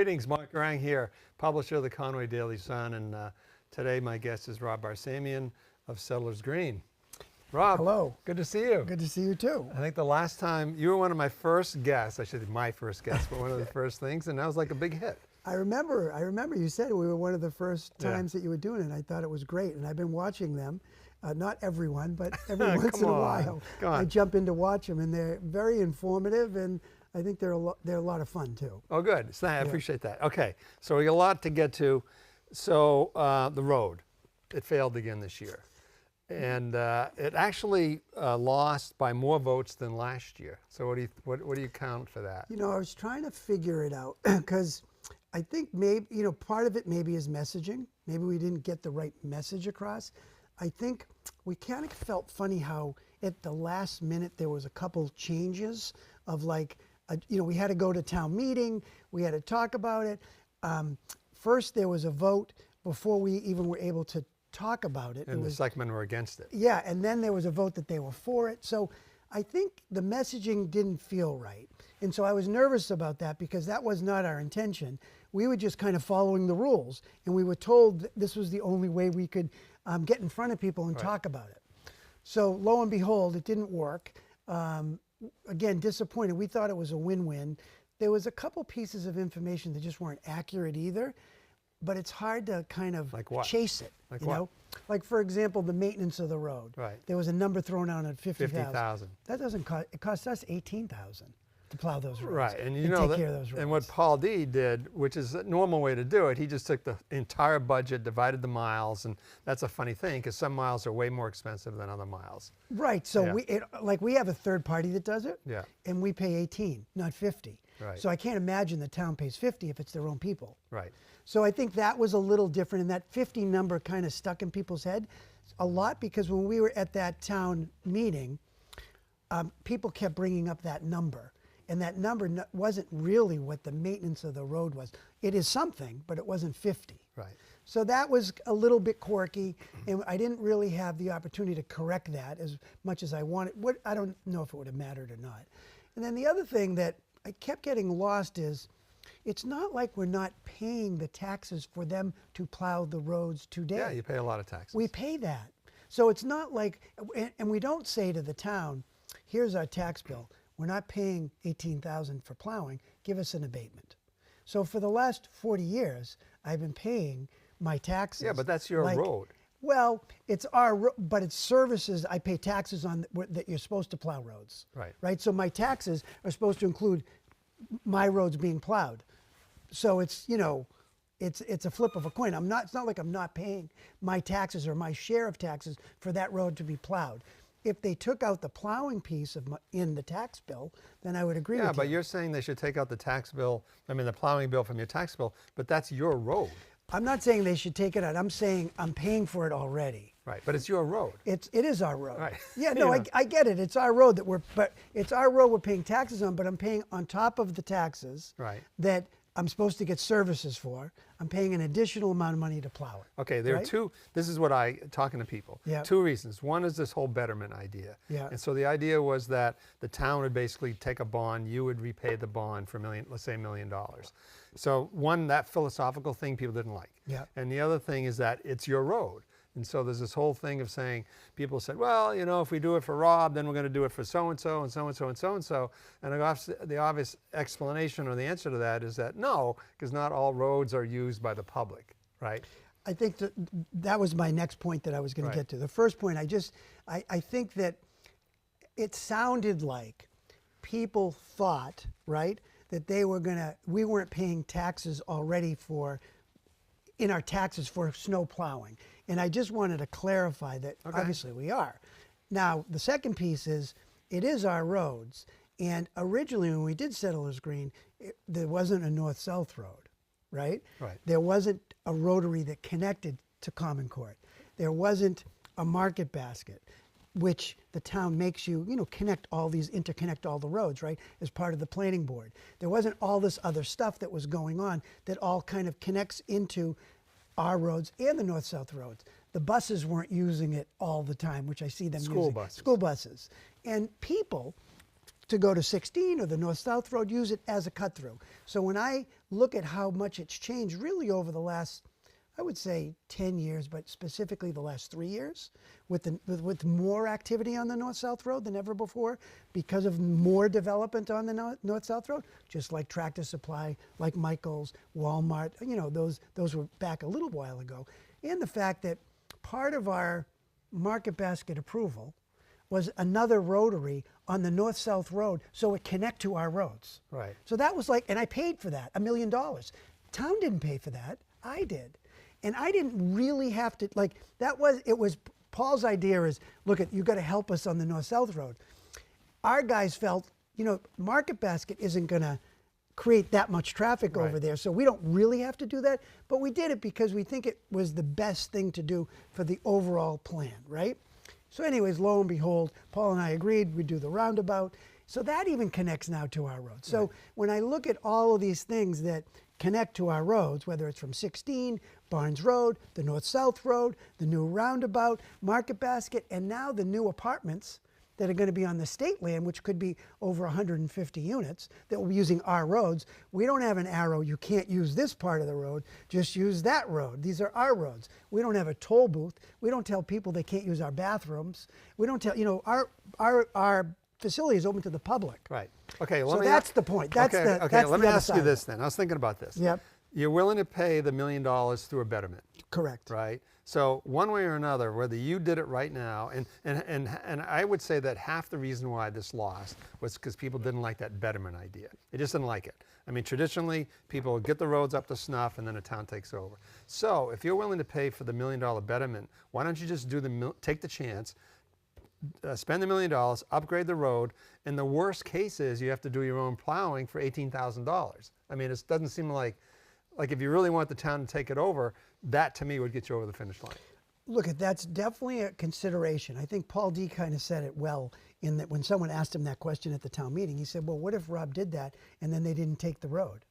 Greetings, Mark Guerringue here, publisher of the Conway Daily Sun, and today my guest is Rob Barsamian of Settlers Green. Rob, hello. Good to see you. Good to see you too. I think the last time, you were one of my first guests, I should say my first guest, but one of the first things, and that was like a big hit. I remember you said we were one of the first times that you were doing it, and I thought it was great, and I've been watching them. Not everyone, but every once in a while I jump in to watch them, and they're very informative, and I think they're a lot of fun too. Oh, good. So I appreciate that. Okay, so we got a lot to get to. So the road, it failed again this year, and it actually lost by more votes than last year. So what do you count for that? You know, I was trying to figure it out because I think maybe part of it maybe is messaging. Maybe we didn't get the right message across. I think we kind of felt funny how at the last minute there was a couple changes of like, we had to go to town meeting, we had to talk about it. First there was a vote before we even were able to talk about it. And the selectmen were against it. Yeah, and then there was a vote that they were for it. So I think the messaging didn't feel right. And so I was nervous about that because that was not our intention. We were just kind of following the rules, and we were told that this was the only way we could get in front of people and talk about it. So lo and behold, it didn't work. Again, disappointed. We thought it was a win-win. There was a couple pieces of information that just weren't accurate either, but it's hard to kind of chase it. Like you what? know? Like, for example, the maintenance of the road. Right. There was a number thrown out at 50,000. 50,000. That doesn't cost, it cost us 18,000 to plow those roads. Right, and take care of those roads. And what Paul D did, which is a normal way to do it, he just took the entire budget, divided the miles, and that's a funny thing because some miles are way more expensive than other miles. Right, so we have a third party that does it, Yeah. and we pay 18, not 50. Right. So I can't imagine the town pays 50 if it's their own people. Right. So I think that was a little different, and that 50 number kind of stuck in people's head a lot because when we were at that town meeting, people kept bringing up that number. And that number wasn't really what the maintenance of the road was. It is something, but it wasn't 50. Right. So that was a little bit quirky, and I didn't really have the opportunity to correct that as much as I wanted. I don't know if it would have mattered or not. And then the other thing that I kept getting lost is, it's not like we're not paying the taxes for them to plow the roads today. Yeah, you pay a lot of taxes. We pay that. So it's not like, and we don't say to the town, here's our tax bill. We're not paying 18,000 for plowing, give us an abatement. So for the last 40 years, I've been paying my taxes. Yeah, but that's your road. Well, it's but it's services I pay taxes on that you're supposed to plow roads. Right. Right, so my taxes are supposed to include my roads being plowed. So it's, it's a flip of a coin. It's not like I'm not paying my taxes or my share of taxes for that road to be plowed. If they took out the plowing piece in the tax bill, then I would agree with you. Yeah, but you're saying they should take out the tax bill, the plowing bill from your tax bill, but that's your road. I'm not saying they should take it out. I'm saying I'm paying for it already. Right, but it's your road. It is our road. Right. Yeah, no, I get it. It's our road but it's our road we're paying taxes on, but I'm paying on top of the taxes that I'm supposed to get services for. I'm paying an additional amount of money to plow it. Okay, there are two, this is what talking to people. Yeah. Two reasons. One is this whole betterment idea. Yeah. And so the idea was that the town would basically take a bond, you would repay the bond for let's say $1 million. So one, that philosophical thing people didn't like. Yeah. And the other thing is that it's your road. And so there's this whole thing of saying, people said, well, if we do it for Rob, then we're going to do it for so-and-so and so-and-so and so-and-so. And the obvious explanation or the answer to that is that no, because not all roads are used by the public, right? I think that was my next point that I was going to get to. The first point, I think that it sounded like people thought, that we weren't paying taxes already in our taxes for snow plowing. And I just wanted to clarify that obviously we are. Now, the second piece is, it is our roads. And originally when we did Settlers Green, there wasn't a north-south road, right? Right. There wasn't a rotary that connected to Common Court. There wasn't a market basket, which the town makes you, interconnect all the roads, right, as part of the planning board. There wasn't all this other stuff that was going on that all kind of connects into our roads and the north-south roads. The buses weren't using it all the time, which I see them using. Buses. School buses. And people to go to 16 or the north-south road, use it as a cut-through. So when I look at how much it's changed really over the last, I would say 10 years, but specifically the last 3 years, with more activity on the north-south road than ever before because of more development on the north-south road, just like Tractor Supply, like Michael's, Walmart, you know, those were back a little while ago. And the fact that part of our market basket approval was another rotary on the north-south road so it connect to our roads. Right. So that was like, and I paid for that, $1 million. Town didn't pay for that, I did. And I didn't really have to, like, it was Paul's idea is, look, you got to help us on the north-south road. Our guys felt, you know, market basket isn't going to create that much traffic over there, so we don't really have to do that, but we did it because we think it was the best thing to do for the overall plan, right? So anyways, lo and behold, Paul and I agreed we'd do the roundabout. So that even connects now to our roads. So when I look at all of these things that connect to our roads, whether it's from 16, Barnes Road, the north-south road, the new roundabout, Market Basket, and now the new apartments that are going to be on the state land, which could be over 150 units that will be using our roads. We don't have an arrow, you can't use this part of the road, just use that road. These are our roads. We don't have a toll booth. We don't tell people they can't use our bathrooms. We don't tell, you know, our facility is open to the public. Right. Okay. So that's the point. That's okay. the, okay. that's Let the me other ask you side. this then. I was thinking about this. Yep. You're willing to pay the $1 million through a betterment. Correct. Right. So one way or another, whether you did it right now, and I would say that half the reason why this lost was because people didn't like that betterment idea. They just didn't like it. I mean, traditionally, people would get the roads up to snuff and then a town takes over. So if you're willing to pay for the $1 million betterment, why don't you just take the chance, spend the $1 million, upgrade the road, and the worst case is you have to do your own plowing for $18,000. I mean, it doesn't seem like if you really want the town to take it over, that to me would get you over the finish line. Look, that's definitely a consideration. I think Paul D kind of said it well in that when someone asked him that question at the town meeting, he said, well, what if Rob did that and then they didn't take the road?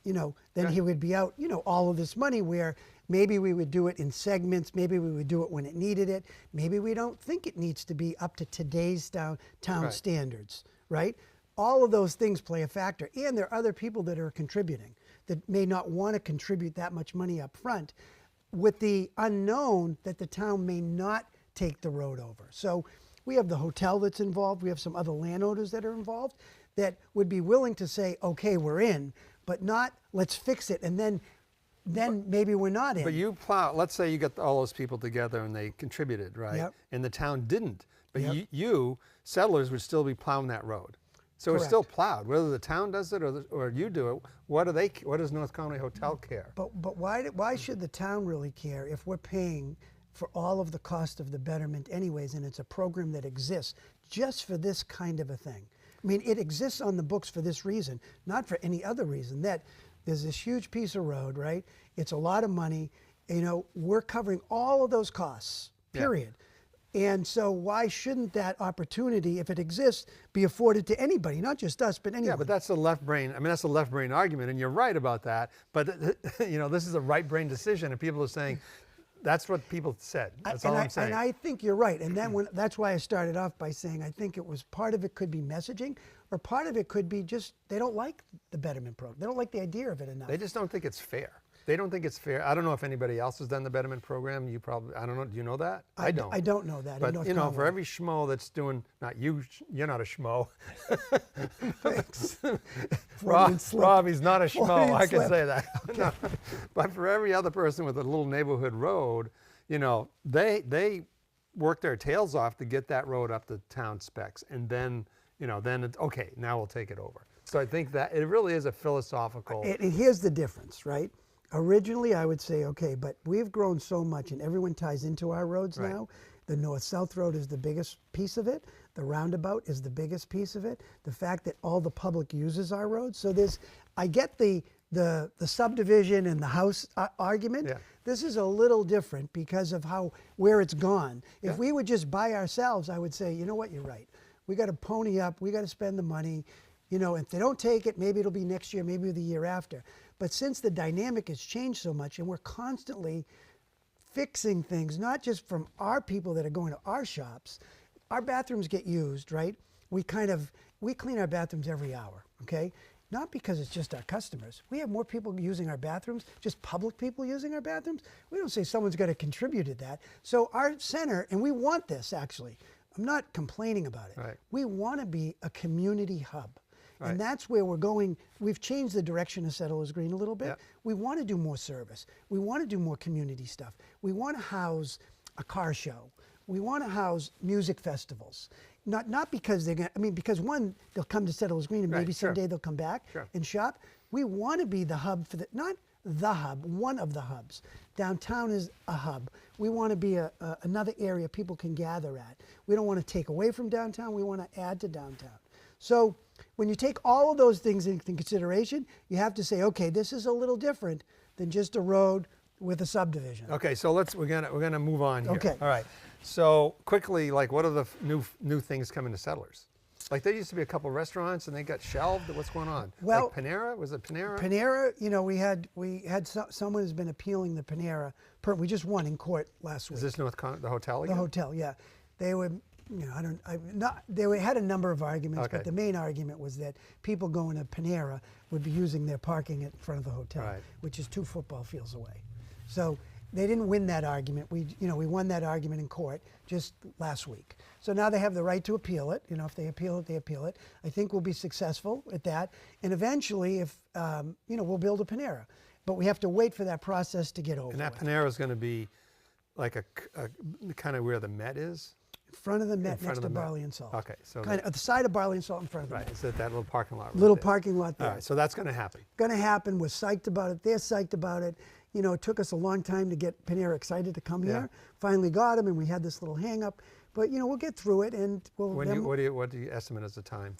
You know, then he would be out, you know, all of this money where maybe we would do it in segments, maybe we would do it when it needed it, maybe we don't think it needs to be up to today's town standards, right? All of those things play a factor. And there are other people that are contributing that may not want to contribute that much money up front with the unknown that the town may not take the road over. So we have the hotel that's involved. We have some other landowners that are involved that would be willing to say, okay, we're in, but not let's fix it and then maybe we're not in. But you plow, let's say you got all those people together and they contributed, right? Yep. And the town didn't, but Yep. you, settlers, would still be plowing that road. So it's Correct. still plowed, whether the town does it or you do it. What does North Conway Hotel care? But why should the town really care if we're paying for all of the cost of the betterment anyways, and it's a program that exists just for this kind of a thing? I mean, it exists on the books for this reason, not for any other reason, that there's this huge piece of road, right? It's a lot of money. You know, we're covering all of those costs, period. And so why shouldn't that opportunity, if it exists, be afforded to anybody, not just us, but anyone? Yeah, but that's the left brain. I mean, that's a left brain argument, and you're right about that. But you know, this is a right brain decision, and people are saying that's what people said. That's all I'm saying. And I think you're right. And then that's why I started off by saying I think it was part of it could be messaging, or part of it could be just they don't like the betterment program. They don't like the idea of it enough. They just don't think it's fair. They don't think it's fair. I don't know if anybody else has done the betterment program. You probably, I don't know. Do you know that? I don't. I don't know that. But you know, for every schmo that's doing, not you, you're not a schmo. Rob, he's not a schmo. I can say that. No. But for every other person with a little neighborhood road, you know, they work their tails off to get that road up to town specs, and then you know, then it's okay. Now we'll take it over. So I think that it really is a philosophical. And here's the difference, right? Originally, I would say, okay, but we've grown so much and everyone ties into our roads now. The north-south road is the biggest piece of it. The roundabout is the biggest piece of it. The fact that all the public uses our roads. So I get the subdivision and the house argument. Yeah. This is a little different because of where it's gone. If we would just buy ourselves, I would say, you know what, you're right. We got to pony up. We got to spend the money. You know, if they don't take it, maybe it'll be next year, maybe the year after. But since the dynamic has changed so much and we're constantly fixing things, not just from our people that are going to our shops, our bathrooms get used, right? We we clean our bathrooms every hour, okay? Not because it's just our customers. We have more people using our bathrooms, just public people using our bathrooms. We don't say someone's got to contribute to that. So our center, and we want this actually, I'm not complaining about it. Right. We want to be a community hub. Right. And that's where we're going. We've changed the direction of Settlers Green a little bit. Yep. We want to do more service. We want to do more community stuff. We want to house a car show. We want to house music festivals. Not because they're going to, I mean, because one, they'll come to Settlers Green and Right, maybe sure. someday they'll come back Sure. and shop. We want to be the hub for the, not the hub, one of the hubs. Downtown is a hub. We want to be another area people can gather at. We don't want to take away from downtown. We want to add to downtown. So when you take all of those things into consideration, you have to say, okay, this is a little different than just a road with a subdivision. Okay, so we're gonna move on here. Okay. All right. So quickly, like, what are the new things coming to Settlers? Like, there used to be a couple restaurants and they got shelved. What's going on? Well, like Panera, was it Panera? Panera, you know, we had someone has been appealing the Panera. We just won in court last week. Is this the hotel The again? hotel, yeah. They would, you know, they had a number of arguments, Okay. but the main argument was that people going to Panera would be using their parking in front of the hotel, Right. which is 2 football fields away. So they didn't win that argument. We won that argument in court just last week. So now they have the right to appeal it. You know, if they appeal it, they appeal it. I think we'll be successful at that. And eventually, if we'll build a Panera. But we have to wait for that process to get over. And that with. Panera is going to be like a kind of where the Met is. In front of the Met, front next of to the Met. Barley and Salt. Okay, so kind of at the side of Barley and Salt, in front of the right, Met. it's at that little parking lot. Right Little there. parking lot there. All right, so that's going to happen. Going to happen. We're psyched about it. They're psyched about it. You know, it took us a long time to get Panera excited to come here. Finally got them, and we had this little hang up. But you know, we'll get through it, and we'll. What do you estimate as the time?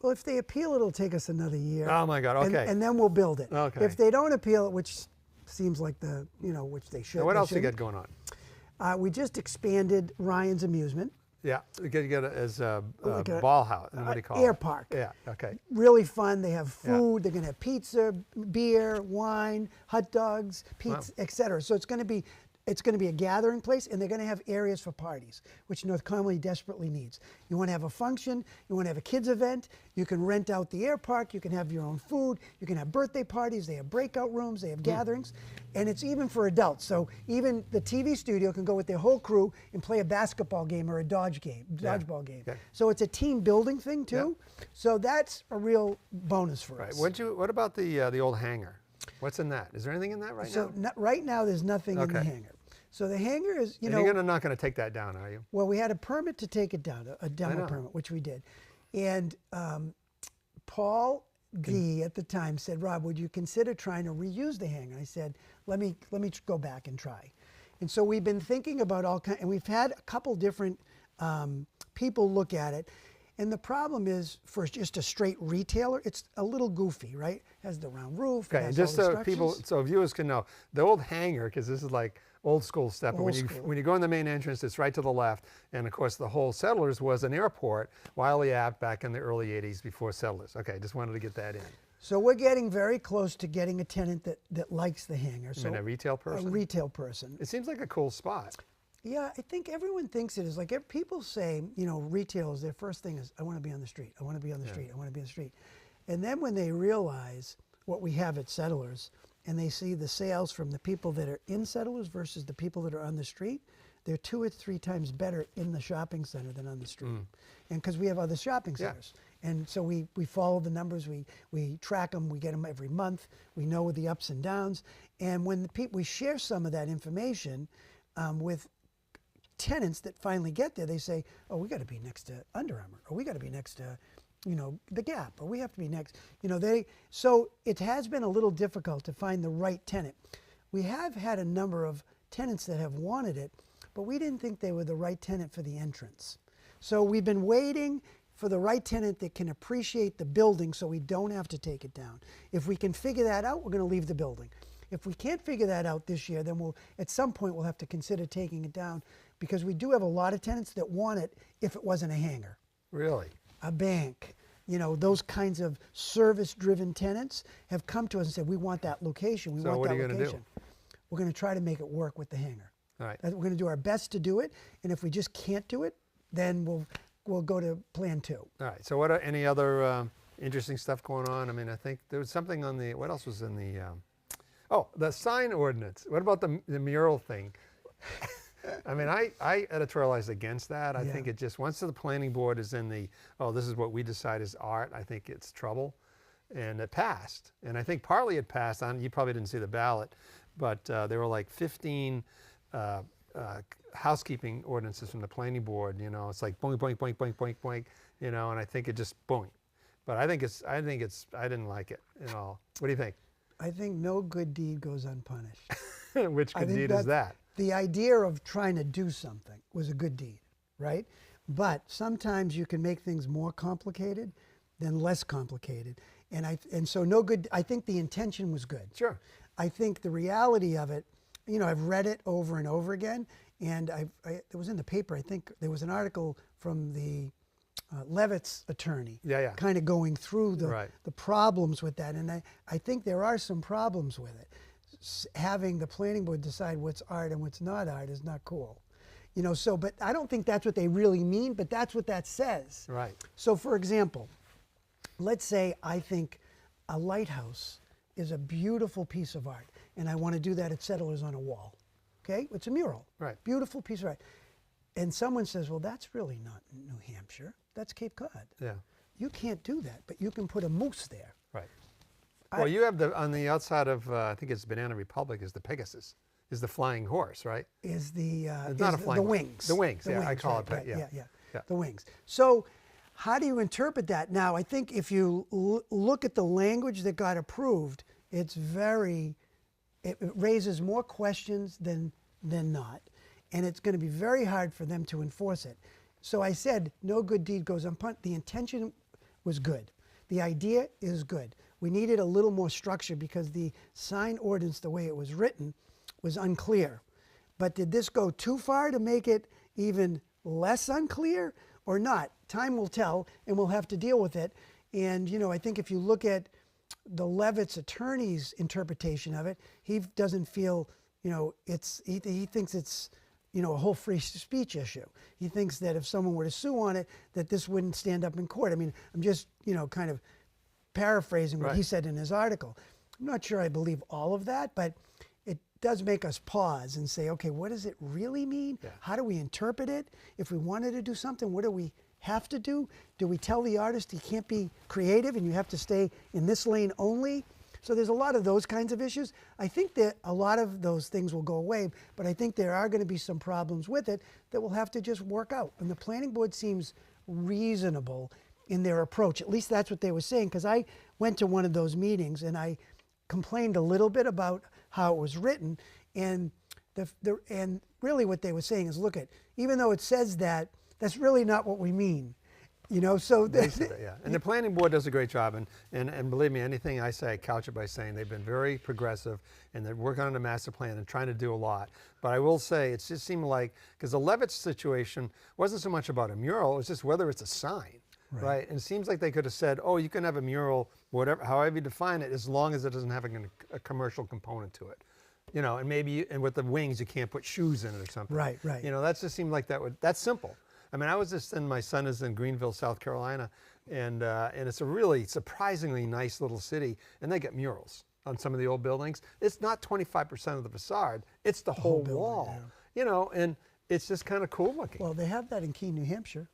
Well, if they appeal, it'll take us another year. Oh my God! Okay. And then we'll build it. Okay. If they don't appeal it, which seems like which they should. Now, what they else do you shouldn't. get going on? We just expanded Ryan's Amusement. Yeah, you get it as a Like a- ball house. What do you call it? Air park. Yeah. Okay. Really fun. They have Yeah. food. They're going to have pizza, beer, wine, hot dogs, pizza, etc. So it's going to be a gathering place, and they're going to have areas for parties, which North Conway desperately needs. You want to have a function, you want to have a kids event, you can rent out the air park, you can have your own food, you can have birthday parties, they have breakout rooms, they have gatherings, and it's even for adults. So even the TV studio can go with their whole crew and play a basketball game or a dodgeball game. Okay. So it's a team building thing too. So that's a real bonus for Right. us. What about the old hangar? What's in that? Is there anything in that right So now? right now there's nothing in the Okay. hangar. So the hangar is, And you're not going to take that down, are you? well, we had a permit to take it down, a I demo know. permit, which we did. And Paul D at the time said, Rob, would you consider trying to reuse the hangar? I said, let me go back and try. And so we've been thinking about all kinds, and we've had a couple different people look at it. And the problem is, for just a straight retailer, it's a little goofy, right? It has the round roof. it Okay, has and just all the so people, structures. so viewers can know, the old hangar, because this is like old school stuff. But Old school. when you go in the main entrance, it's right to the left, and of course the whole Settlers was an airport, Wiley Ave back in the early '80s before Settlers. Okay, just wanted to get that in. So we're getting very close to getting a tenant that likes the hangar. I mean, a retail person. A retail person. It seems like a cool spot. Yeah, I think everyone thinks it is. Like people say, you know, retailers, their first thing is, I want to be on the street. I want to be on the street. I want to be on the street. And then when they realize what we have at Settlers, and they see the sales from the people that are in Settlers versus the people that are on the street, they're 2 or 3 times better in the shopping center than on the street. And because we have other shopping centers. And so we follow the numbers, we track them, we get them every month, we know the ups and downs. And when we share some of that information with tenants that finally get there, they say, oh, we got to be next to Under Armour, or we got to be next to, you know, the Gap, or we have to be next, you know, so it has been a little difficult to find the right tenant. We have had a number of tenants that have wanted it, but we didn't think they were the right tenant for the entrance. So we've been waiting for the right tenant that can appreciate the building so we don't have to take it down. If we can figure that out, we're going to leave the building. If we can't figure that out this year, then at some point we'll have to consider taking it down, because we do have a lot of tenants that want it if it wasn't a hangar. Really? A bank, you know, those kinds of service-driven tenants have come to us and said, we want that location, we So want what that are you location. gonna do? We're going to try to make it work with the hangar. All right. We're going to do our best to do it, and if we just can't do it, then we'll go to plan 2. All right. So what are any other interesting stuff going on? I mean, I think there was something on the, what else was in the, oh, the sign ordinance. What about the mural thing? I mean, I editorialized against that. I think it just, once the planning board is in the, oh, this is what we decide is art, I think it's trouble. And it passed. And I think partly it passed on, you probably didn't see the ballot, but there were like 15 housekeeping ordinances from the planning board, you know, it's like boing, boing, boing, boing, boing, boing, you know, and I think it just boing. But I didn't like it at all. What do you think? I think no good deed goes unpunished. Which good deed is that? The idea of trying to do something was a good deed, right? But sometimes you can make things more complicated than less complicated. And so no good, I think the intention was good. Sure. I think the reality of it, you know, I've read it over and over again, and it was in the paper, I think there was an article from the Levitt's attorney, kind of going through the problems with that. And I think there are some problems with it. Having the planning board decide what's art and what's not art is not cool. You know, so, but I don't think that's what they really mean, but that's what that says. Right. So for example, let's say I think a lighthouse is a beautiful piece of art, and I want to do that at Settlers on a Wall. Okay? It's a mural. Right. Beautiful piece of art. And someone says, well, that's really not New Hampshire. That's Cape Cod. Yeah. You can't do that, but you can put a moose there. Right. Well, you have on the outside of, I think it's Banana Republic, is the Pegasus, is the flying horse, right? Is the, not a flying the horse. wings. The wings, yeah, wings, I call it that, right, yeah. The wings. So how do you interpret that? Now, I think if you look at the language that got approved, it raises more questions than not. And it's going to be very hard for them to enforce it. So I said, no good deed goes unpunished. The intention was good. The idea is good. We needed a little more structure because the sign ordinance, the way it was written, was unclear. But did this go too far to make it even less unclear or not? Time will tell, and we'll have to deal with it. And, you know, I think if you look at the Levitt's attorney's interpretation of it, he doesn't feel, you know, he thinks it's, you know, a whole free speech issue. He thinks that if someone were to sue on it, that this wouldn't stand up in court. I mean, I'm just, you know, kind of paraphrasing what he said in his article. I'm not sure I believe all of that, but it does make us pause and say, okay, what does it really mean? Yeah. How do we interpret it? If we wanted to do something, what do we have to do? Do we tell the artist you can't be creative and you have to stay in this lane only? So there's a lot of those kinds of issues. I think that a lot of those things will go away, but I think there are going to be some problems with it that we'll have to just work out. And the planning board seems reasonable in their approach. At least that's what they were saying, because I went to one of those meetings and I complained a little bit about how it was written, and and really what they were saying is, look, even though it says that, that's really not what we mean. You know, so yeah. And the planning board does a great job, and believe me, anything I say, I couch it by saying they've been very progressive, and they're working on a master plan and trying to do a lot. But I will say, it just seemed like, because the Levitt situation wasn't so much about a mural, it was just whether it's a sign, right? And it seems like they could have said, oh, you can have a mural, whatever, however you define it, as long as it doesn't have a commercial component to it. You know, and maybe, and with the wings, you can't put shoes in it or something. Right. You know, that just seemed like that's simple. I mean, I was just my son is in Greenville, South Carolina, and it's a really surprisingly nice little city, and they get murals on some of the old buildings. It's not 25% of the facade, it's the whole wall, you know, and it's just kind of cool looking. Well, they have that in Keene, New Hampshire.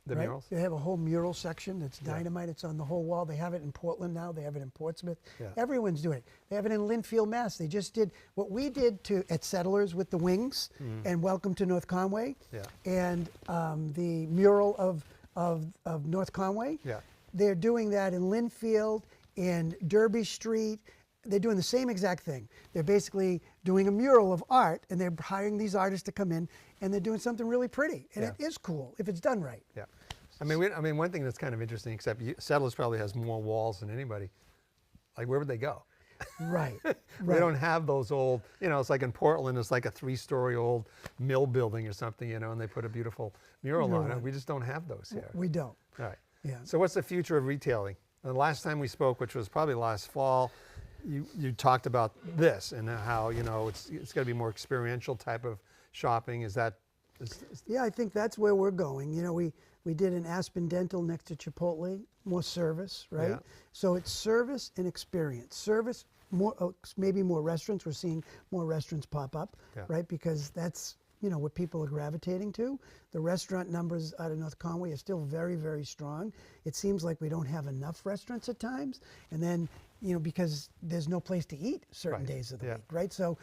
The murals? They have a whole mural section that's dynamite. It's on the whole wall. They have it in Portland now. They have it in Portsmouth. Everyone's doing it. They have it in Lynnfield, Mass. They just did what we did at Settlers with the wings and Welcome to North Conway and the mural of North Conway. They're doing that in Lynnfield and Derby Street. They're doing the same exact thing. They're basically doing a mural of art, and they're hiring these artists to come in, and they're doing something really pretty. And it is cool if it's done right. Yeah. I mean, one thing that's kind of interesting, except Settlers probably has more walls than anybody. Like, where would they go? Right. They don't have those old, you know, it's like in Portland, it's like a 3-story old mill building or something, you know, and they put a beautiful mural on it. We just don't have those here. We don't. All right. Yeah. So what's the future of retailing? The last time we spoke, which was probably last fall, you talked about this and how, you know, it's going to be more experiential type of shopping. Is that Yeah, I think that's where we're going. You know, we did an Aspen Dental next to Chipotle, more service, right? Yeah. So it's service and experience. Service, more maybe more restaurants. We're seeing more restaurants pop up, Yeah. right? Because that's, you know, what people are gravitating to. The restaurant numbers out of North Conway are still very, very strong. It seems like we don't have enough restaurants at times, and then, you know, because there's no place to eat certain Right. days of the Yeah. week, right? So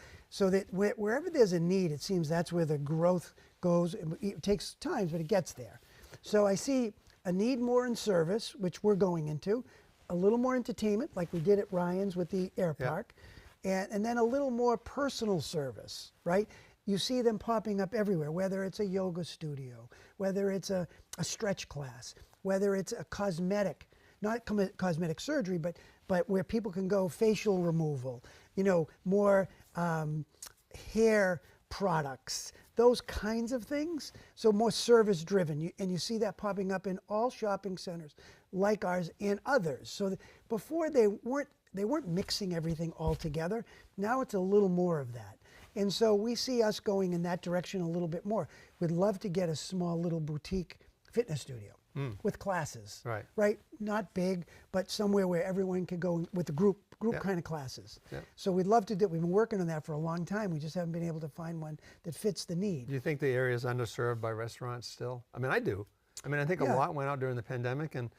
that wherever there's a need, it seems that's where the growth goes. It takes time, but it gets there. So I see a need more in service, which we're going into, a little more entertainment, like we did at Ryan's with the air Yeah. park, and then a little more personal service, right? You see them popping up everywhere, whether it's a yoga studio, whether it's a stretch class, whether it's a cosmetic, not cosmetic surgery, but where people can go facial removal, you know, more hair products, those kinds of things. So more service driven, and you see that popping up in all shopping centers like ours and others. So before they weren't mixing everything all together. Now it's a little more of that. And so we see us going in that direction a little bit more. We'd love to get a small little boutique fitness studio with classes, Right. right? Not big, but somewhere where everyone could go with the group Yep. kind of classes. Yep. So we'd love to do. We've been working on that for a long time. We just haven't been able to find one that fits the need. Do you think the area is underserved by restaurants still? I mean, I do. I mean, I think Yeah. a lot went out during the pandemic, and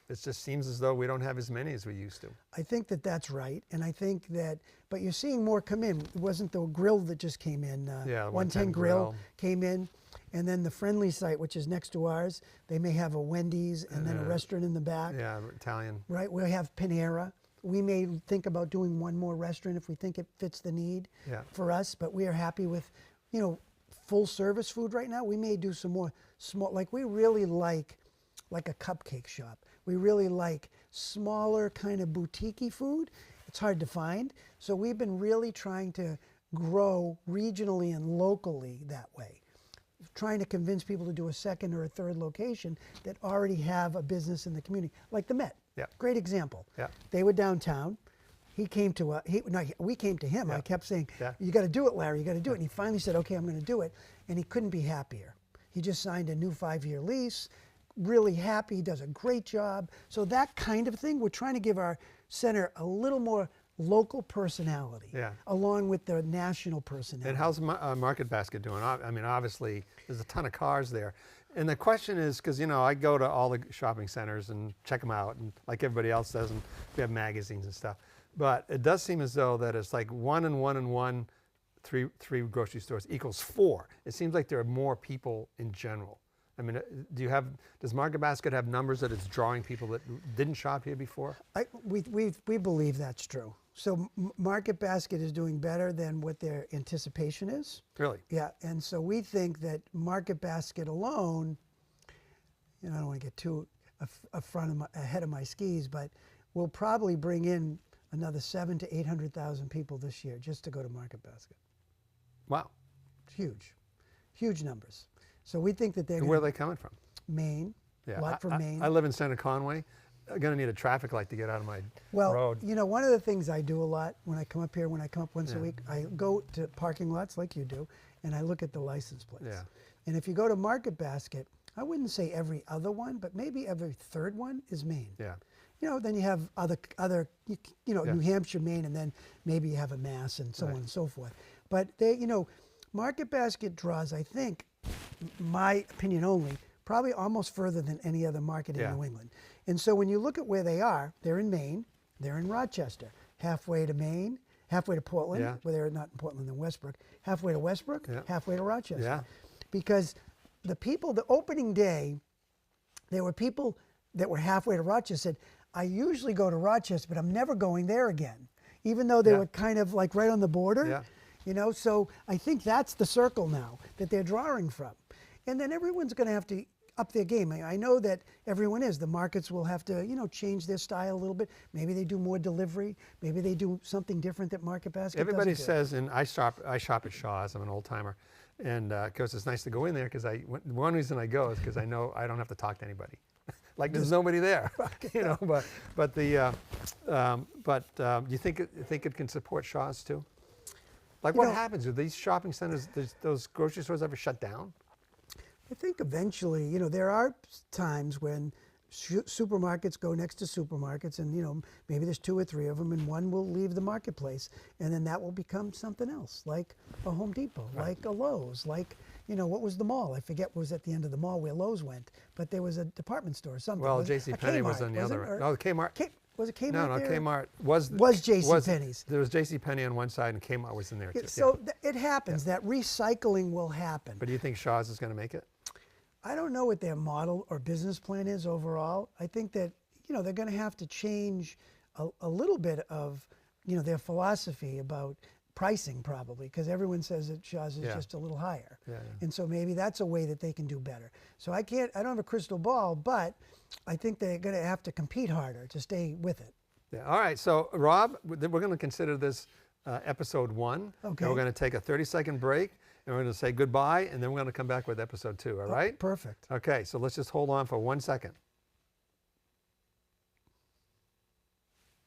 it just seems as though we don't have as many as we used to. I think that that's right, and I think that, but you're seeing more come in. It wasn't the grill that just came in. Yeah, the 110 110 Grill Grill. came in, and then the Friendly site, which is next to ours, they may have a Wendy's and then a restaurant in the back. Yeah, Italian. Right, we have Panera. We may think about doing one more restaurant if we think it fits the need Yeah. for us, but we are happy with, you know, full service food right now. We may do some more small, like we really like a cupcake shop. We really like smaller kind of boutique-y food. It's hard to find. So we've been really trying to grow regionally and locally that way. Trying to convince people to do a second or a third location that already have a business in the community, like the Met. Yeah. Great example. Yeah. They were downtown. He came to us. We came to him. Yeah. I kept saying, Yeah. "You got to do it, Larry. You got to do it." And he finally said, "Okay, I'm going to do it." And he couldn't be happier. He just signed a new 5-year lease. Really happy. He does a great job. So that kind of thing, we're trying to give our center a little more local personality, Yeah. along with the national personality. And how's Market Basket doing? I mean, obviously, there's a ton of cars there. And the question is, because, you know, I go to all the shopping centers and check them out, and like everybody else does, and we have magazines and stuff. But it does seem as though that it's like 1 and 1 and 1, three grocery stores equals 4. It seems like there are more people in general. I mean, does Market Basket have numbers that it's drawing people that didn't shop here before? We believe that's true. So Market Basket is doing better than what their anticipation is. Really? Yeah, and so we think that Market Basket alone, you know, I don't want to get too ahead of my skis, but we'll probably bring in another 700,000 to 800,000 people this year just to go to Market Basket. Wow. It's huge, huge numbers. So we think that they're And where are they coming from? Maine, Yeah, a lot from Maine. I live in Center Conway. I'm going to need a traffic light to get out of my Well, road. you know, one of the things I do a lot when I come up here, once a Yeah. week, I go to parking lots like you do, and I look at the license plates. Yeah. And if you go to Market Basket, I wouldn't say every other one, but maybe every third one is Maine. Yeah. You know, then you have other you know, Yeah. New Hampshire, Maine, and then maybe you have a Mass and so Right. on and so forth. But they, you know, Market Basket draws, I think, my opinion only, probably almost further than any other market Yeah. in New England. And so when you look at where they are, they're in Maine, they're in Rochester, halfway to Maine, halfway to Portland, Yeah. where they're not in Portland, then Westbrook, halfway to Westbrook, Yeah. halfway to Rochester. Yeah. Because the opening day, there were people that were halfway to Rochester said, "I usually go to Rochester, but I'm never going there again," even though they Yeah. were kind of like right on the border. Yeah. You know, so I think that's the circle now that they're drawing from. And then everyone's going to have to up their game. I know that everyone is. The markets will have to, you know, change their style a little bit. Maybe they do more delivery. Maybe they do something different that Market Basket Everybody doesn't do. says, and I shop at Shaw's. I'm an old timer, and of course it's nice to go in there because one reason I go is because I know I don't have to talk to anybody. Like there's nobody there, you know. But you think it can support Shaw's too? Like You what know, happens? Do these shopping centers, those grocery stores ever shut down? I think eventually, there are times when supermarkets go next to supermarkets, and maybe there's 2 or 3 of them, and one will leave the marketplace, and then that will become something else, like a Home Depot, like a Lowe's, like what was the mall? I forget what was at the end of the mall where Lowe's went, but there was a department store or something. Well, Was it J.C. a Penney was Kmart, on the was other. it? Or No, Kmart. Was it Kmart? No, there? Kmart was J.C. Penney's. There was J.C. Penney on one side, and Kmart was in there too. So it happens. That recycling will happen. But do you think Shaw's is going to make it? I don't know what their model or business plan is overall. I think that they're going to have to change a little bit of their philosophy about pricing, probably, because everyone says that Shaw's is just a little higher. Yeah. And so maybe that's a way that they can do better. So I don't have a crystal ball, but I think they're going to have to compete harder to stay with it. Yeah. All right. So Rob, we're going to consider this episode 1. Okay. And we're going to take a 30-second break, and we're going to say goodbye, and then we're going to come back with episode 2. All right? Perfect. Okay. So let's just hold on for 1 second.